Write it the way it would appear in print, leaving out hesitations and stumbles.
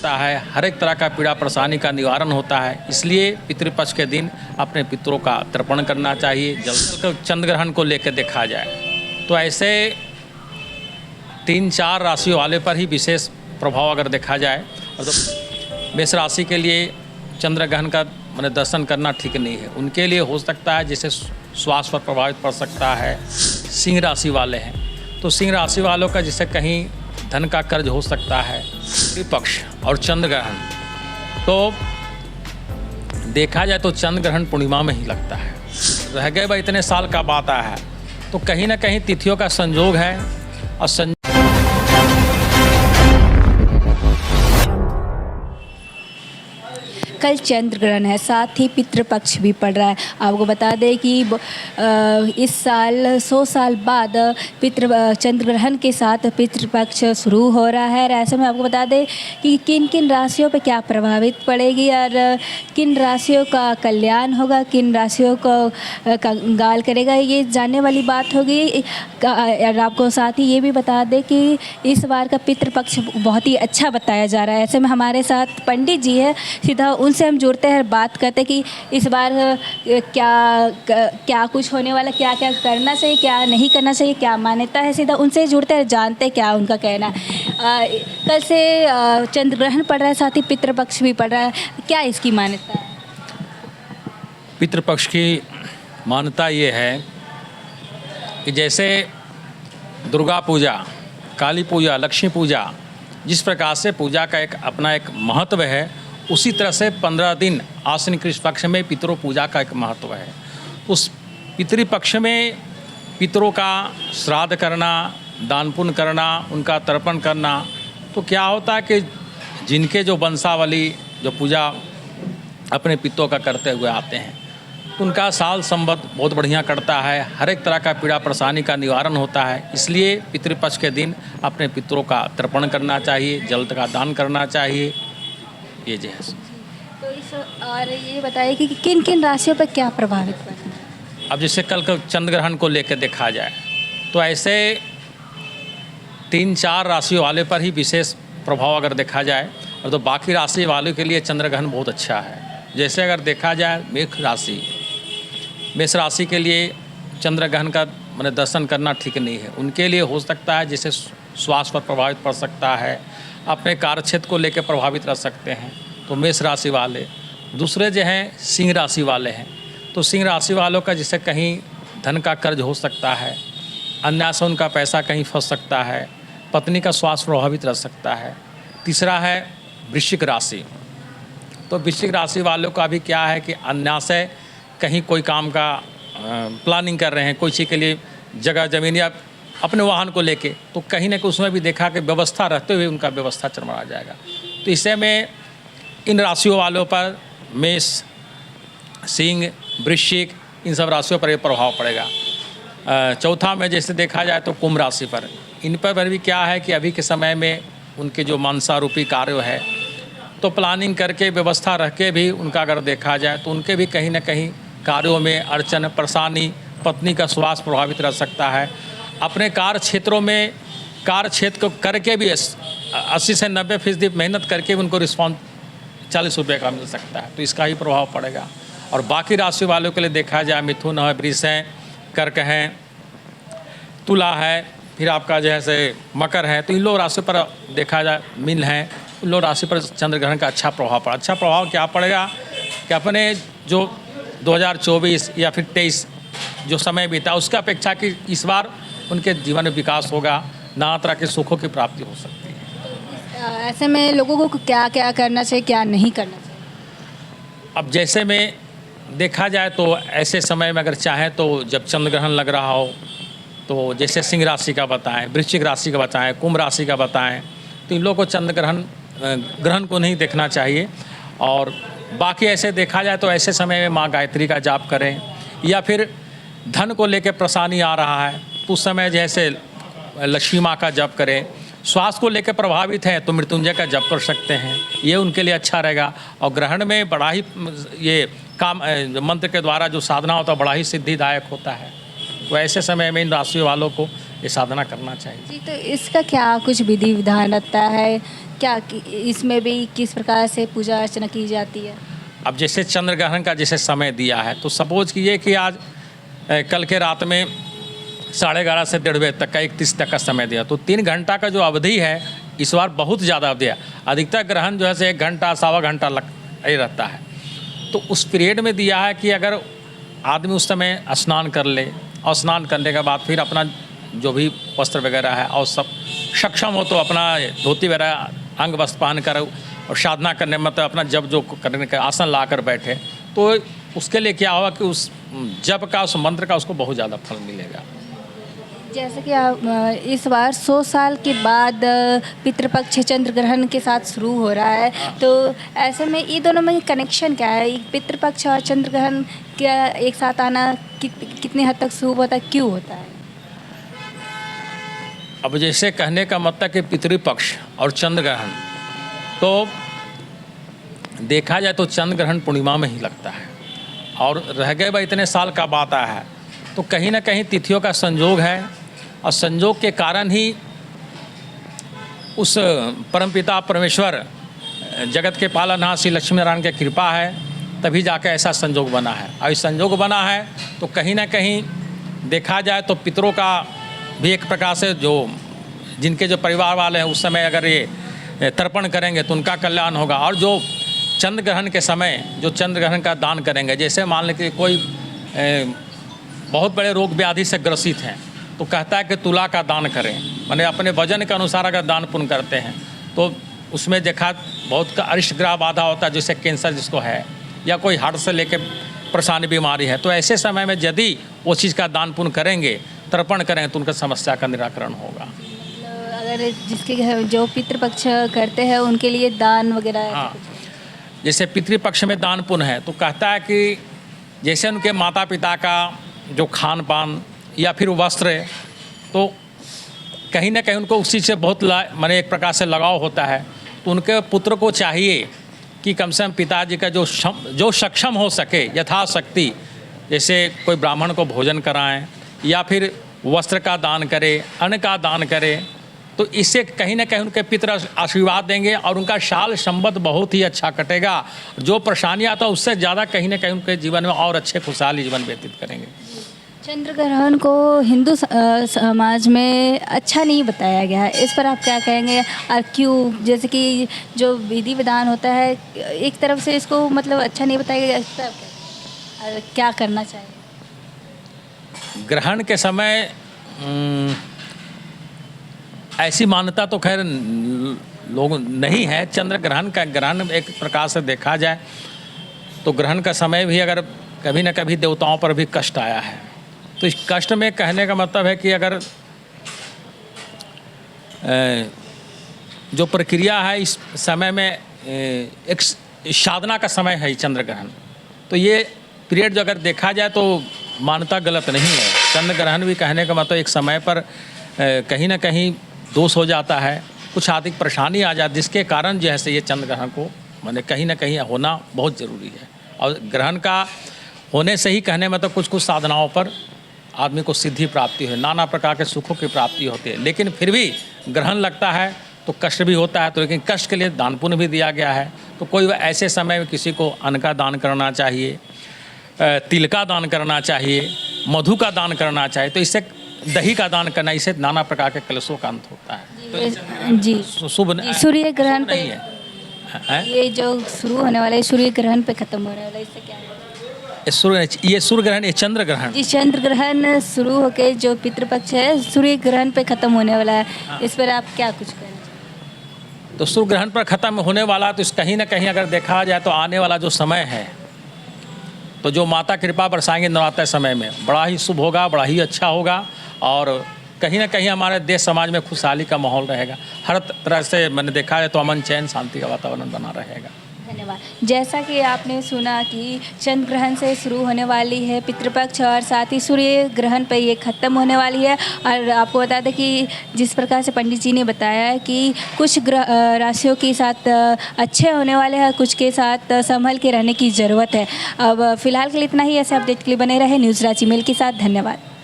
होता है, हर एक तरह का पीड़ा परेशानी का निवारण होता है। इसलिए पितृपक्ष के दिन अपने पितरों का तर्पण करना चाहिए। जल चंद्र ग्रहण को लेकर देखा जाए तो ऐसे 3-4 राशियों वाले पर ही विशेष प्रभाव अगर देखा जाए, और तो मेष राशि के लिए चंद्र ग्रहण का मैंने दर्शन करना ठीक नहीं है। उनके लिए हो सकता है जैसे स्वास्थ्य पर प्रभावित पड़ सकता है। सिंह राशि वाले हैं तो सिंह राशि वालों का जैसे कहीं धन का कर्ज हो सकता है। विपक्ष और चंद्र ग्रहण तो देखा जाए तो चंद्र ग्रहण पूर्णिमा में ही लगता है। रह गए भाई इतने साल का बात है तो कहीं ना कहीं तिथियों का संयोग है और कल चंद्र ग्रहण है, साथ ही पितृपक्ष भी पड़ रहा है। आपको बता दें कि इस साल 100 साल बाद चंद्र ग्रहण के साथ पितृपक्ष शुरू हो रहा है। और ऐसे में आपको बता दें कि किन किन राशियों पर क्या प्रभावित पड़ेगी और किन राशियों का कल्याण होगा, किन राशियों को कंगाल करेगा, ये जानने वाली बात होगी। और आपको साथ ही ये भी बता दें कि इस बार का पितृपक्ष बहुत ही अच्छा बताया जा रहा है। ऐसे में हमारे साथ पंडित जी है, सीधा उनसे हम जुड़ते हैं, बात करते हैं कि इस बार क्या कुछ होने वाला, क्या क्या करना चाहिए, क्या नहीं करना चाहिए, क्या मान्यता है। सीधा उनसे जुड़ते हैं, जानते हैं क्या उनका कहना है। कल से चंद्र ग्रहण पड़ रहा है, साथ ही पितृपक्ष भी पड़ रहा है, क्या इसकी मान्यता है? पितृपक्ष की मान्यता ये है कि जैसे दुर्गा पूजा, काली पूजा, लक्ष्मी पूजा, जिस प्रकार से पूजा का अपना एक महत्व है, उसी तरह से 15 दिन आश्विन कृष्ण पक्ष में पितरों पूजा का एक महत्व है। उस पितृपक्ष में पितरों का श्राद्ध करना, दान पुण्य करना, उनका तर्पण करना, तो क्या होता है कि जिनके जो वंशावली जो पूजा अपने पितरों का करते हुए आते हैं तो उनका साल संवत बहुत बढ़िया करता है। हर एक तरह का पीड़ा परेशानी का निवारण होता है। इसलिए पितृपक्ष के दिन अपने पितरों का तर्पण करना चाहिए, जल का दान करना चाहिए। ये जो है तो इस और ये बताइए कि किन किन राशियों पर क्या प्रभावित पड़ा है? अब जैसे कल का चंद्र ग्रहण को लेकर देखा जाए तो ऐसे 3-4 राशियों वाले पर ही विशेष प्रभाव अगर देखा जाए, और तो बाकी राशि वालों के लिए चंद्र ग्रहण बहुत अच्छा है। जैसे अगर देखा जाए मेष राशि के लिए चंद्र ग्रहण का मैंने दर्शन करना ठीक नहीं है। उनके लिए हो सकता है जैसे स्वास्थ्य पर प्रभावित पड़ सकता है, अपने कार्यक्षेत्र को लेकर प्रभावित रह सकते हैं। तो मेष राशि वाले, दूसरे जो हैं सिंह राशि वाले हैं तो सिंह राशि वालों का जैसे कहीं धन का कर्ज हो सकता है, अन्य से उनका पैसा कहीं फंस सकता है, पत्नी का स्वास्थ्य प्रभावित रह सकता है। तीसरा है वृश्चिक राशि, तो वृश्चिक राशि वालों का भी क्या है कि अन्य से कहीं कोई काम का प्लानिंग कर रहे हैं, कोई चीज़ के लिए जगह जमीन या अपने वाहन को लेके, तो कहीं ना कहीं उसमें भी देखा कि व्यवस्था रहते हुए उनका व्यवस्था चरमरा जाएगा। तो इससे में इन राशियों वालों पर मेष, सिंह, वृश्चिक, इन सब राशियों पर ये प्रभाव पड़ेगा। चौथा में जैसे देखा जाए तो कुंभ राशि पर, इन पर भी क्या है कि अभी के समय में उनके जो मानसा रूपी कार्य है तो प्लानिंग करके व्यवस्था रख के भी उनका अगर देखा जाए तो उनके भी कहीं ना कहीं कार्यों में अड़चन परेशानी, पत्नी का स्वास्थ्य प्रभावित रह सकता है। अपने कार्य क्षेत्रों में कार्य क्षेत्र को करके भी 80 से 90% मेहनत करके भी उनको रिस्पॉन्स 40 रुपये का मिल सकता है, तो इसका ही प्रभाव पड़ेगा। और बाकी राशि वालों के लिए देखा जाए मिथुन है, वृष है, कर्क है, तुला है, फिर आपका जैसे मकर है, तो इन लोग राशि पर देखा जाए मीन है, इन लोग राशि पर चंद्र ग्रहण का अच्छा प्रभाव पड़ा। अच्छा प्रभाव क्या पड़ेगा कि अपने जो 2024 या फिर 23 जो समय बीता उसका अपेक्षा कि इस बार उनके जीवन में विकास होगा, नाना तरह के सुखों की प्राप्ति हो सकती है। ऐसे में लोगों को क्या क्या करना चाहिए, क्या नहीं करना चाहिए? अब जैसे में देखा जाए तो ऐसे समय में अगर चाहें तो जब चंद्र ग्रहण लग रहा हो तो जैसे सिंह राशि का बताएं, वृश्चिक राशि का बताएं, कुंभ राशि का बताएं, तो इन लोगों को चंद्र ग्रहण को नहीं देखना चाहिए। और बाकी ऐसे देखा जाए तो ऐसे समय में माँ गायत्री का जाप करें, या फिर धन को लेकर परेशानी आ रहा है तो उस समय जैसे लक्ष्मी माँ का जप करें। स्वास्थ्य को लेकर प्रभावित है तो मृत्युंजय का जप कर सकते हैं, ये उनके लिए अच्छा रहेगा। और ग्रहण में बड़ा ही ये काम मंत्र के द्वारा जो साधना होता है बड़ा ही सिद्धिदायक होता है। तो ऐसे समय में इन राशियों वालों को ये साधना करना चाहिए। जी, तो इसका क्या कुछ विधि विधान रहता है, क्या इसमें भी किस प्रकार से पूजा अर्चना की जाती है? अब जैसे चंद्र ग्रहण का जैसे समय दिया है, तो सपोज कीजिए कि आज कल के रात में 11:30 से 1:30 बजे तक का 31 तक का समय दिया, तो 3 घंटा का जो अवधि है इस बार बहुत ज़्यादा अवधि है। अधिकतर ग्रहण जो है से 1 घंटा सवा घंटा लग ही रहता है। तो उस पीरियड में दिया है कि अगर आदमी उस समय स्नान कर ले और स्नान करने के बाद फिर अपना जो भी वस्त्र वगैरह है और सब सक्षम हो तो अपना धोती वगैरह अंग वस्त्र पहन कर और साधना करने मतलब अपना जप जो करने का आसन ला कर बैठे, तो उसके लिए क्या होगा कि उस जप का उस मंत्र का उसको बहुत ज़्यादा फल मिलेगा। जैसे कि आप इस बार 100 साल के बाद पितृपक्ष चंद्र ग्रहण के साथ शुरू हो रहा है, तो ऐसे में ये दोनों में कनेक्शन क्या है? ये पितृपक्ष और चंद्र ग्रहण क्या एक साथ आना कितने हद तक शुभ होता है, क्यों होता है? अब जैसे कहने का मतलब कि पितृपक्ष और चंद्र ग्रहण, तो देखा जाए तो चंद्र ग्रहण पूर्णिमा में ही लगता है और रह गए भाई इतने साल का बात आया है, तो कहीं ना कहीं तिथियों का संयोग है और संयोग के कारण ही उस परमपिता परमेश्वर जगत के पालनहार श्री लक्ष्मी नारायण की कृपा है, तभी जाकर ऐसा संयोग बना है। और इस संयोग बना है तो कहीं ना कहीं देखा जाए तो पितरों का भी एक प्रकार से जो जिनके जो परिवार वाले हैं उस समय अगर ये तर्पण करेंगे तो उनका कल्याण होगा। और जो चंद्र ग्रहण के समय जो चंद्र ग्रहण का दान करेंगे, जैसे मान लें कि कोई बहुत बड़े रोग व्याधि से ग्रसित हैं तो कहता है कि तुला का दान करें, माने अपने वजन के अनुसार अगर दान पुण्य करते हैं तो उसमें देखा बहुत का अरिष्ट ग्रह बाधा होता है, जैसे कैंसर जिसको है या कोई हार्ट से लेकर परेशानी बीमारी है, तो ऐसे समय में यदि वो चीज़ का दान पुण्य करेंगे तर्पण करेंगे तो उनका समस्या का निराकरण होगा। अगर जिसके घर जो पितृपक्ष करते हैं उनके लिए दान वगैरह हाँ, जैसे पितृपक्ष में दान पुण्य है तो कहता है कि जैसे उनके माता पिता का जो खान पान या फिर वस्त्र, तो कहीं ना कहीं उनको उस चीज़ से बहुत माने एक प्रकार से लगाव होता है, तो उनके पुत्र को चाहिए कि कम से कम पिताजी का जो सक्षम हो सके यथाशक्ति, जैसे कोई ब्राह्मण को भोजन कराएं या फिर वस्त्र का दान करे, अन्न का दान करे, तो इससे कहीं ना कहीं उनके पितर आशीर्वाद देंगे और उनका साल संबत बहुत ही अच्छा कटेगा। जो परेशानियाँ आता है उससे ज़्यादा कहीं ना कहीं उनके जीवन में और अच्छे खुशहाली जीवन व्यतीत करेंगे। चंद्र ग्रहण को हिंदू समाज में अच्छा नहीं बताया गया है, इस पर आप क्या कहेंगे और क्यों? जैसे कि जो विधि विधान होता है एक तरफ से इसको मतलब अच्छा नहीं बताया गया, इस पर और क्या करना चाहिए? ग्रहण के समय ऐसी मान्यता तो खैर लोग नहीं है। चंद्र ग्रहण का ग्रहण एक प्रकार से देखा जाए तो ग्रहण का समय भी अगर कभी न कभी देवताओं पर भी कष्ट आया है, तो इस कष्ट में कहने का मतलब है कि अगर जो प्रक्रिया है इस समय में एक साधना का समय है चंद्र ग्रहण, तो ये पीरियड जो अगर देखा जाए तो मान्यता गलत नहीं है। चंद्र ग्रहण भी कहने का मतलब एक समय पर कहीं ना कहीं दोष हो जाता है, कुछ आर्थिक परेशानी आ जाती, जिसके कारण जो है से ये चंद्र ग्रहण को माने कहीं ना कहीं होना बहुत ज़रूरी है। और ग्रहण का होने से ही कहने में तो कुछ कुछ साधनाओं पर आदमी को सिद्धि प्राप्ति है, नाना प्रकार के सुखों की प्राप्ति होती है। लेकिन फिर भी ग्रहण लगता है तो कष्ट भी होता है, तो लेकिन कष्ट के लिए दान पुण्य भी दिया गया है। तो कोई ऐसे समय में किसी को अन्न का दान करना चाहिए, तिल का दान करना चाहिए, मधु का दान करना चाहिए, तो इससे दही का दान करना, इससे नाना प्रकार के कलशों का अंत होता है। तो जी, शुभ सूर्य ग्रहण पे नहीं है। ये जो शुरू होने वाला है सूर्य ग्रहण पे खत्म होने वाला है, इससे क्या है? ये सूर्य ग्रहण, ये चंद्र ग्रहण, जी चंद्र ग्रहण शुरू होके जो पितृपक्ष है सूर्य ग्रहण पे खत्म होने वाला है, इस पर आप क्या कुछ कहें? तो सूर्य ग्रहण पर ख़त्म होने वाला, तो इस कहीं ना कहीं अगर देखा जाए तो आने वाला जो समय है तो जो माता कृपा बरसाएंगे नवरात्र समय में बड़ा ही शुभ होगा, बड़ा ही अच्छा होगा और कहीं ना कहीं हमारे देश समाज में खुशहाली का माहौल रहेगा। हर तरह से मैंने देखा है तो अमन चैन शांति का वातावरण बना रहेगा। धन्यवाद। जैसा कि आपने सुना कि चंद्र ग्रहण से शुरू होने वाली है पितृपक्ष और साथ ही सूर्य ग्रहण पर ये ख़त्म होने वाली है। और आपको बता दें कि जिस प्रकार से पंडित जी ने बताया है कि कुछ राशियों के साथ अच्छे होने वाले हैं, कुछ के साथ संभल के रहने की ज़रूरत है। अब फिलहाल के लिए इतना ही। ऐसे अपडेट के लिए बने रहे न्यूज़ रांची मेल के साथ। धन्यवाद।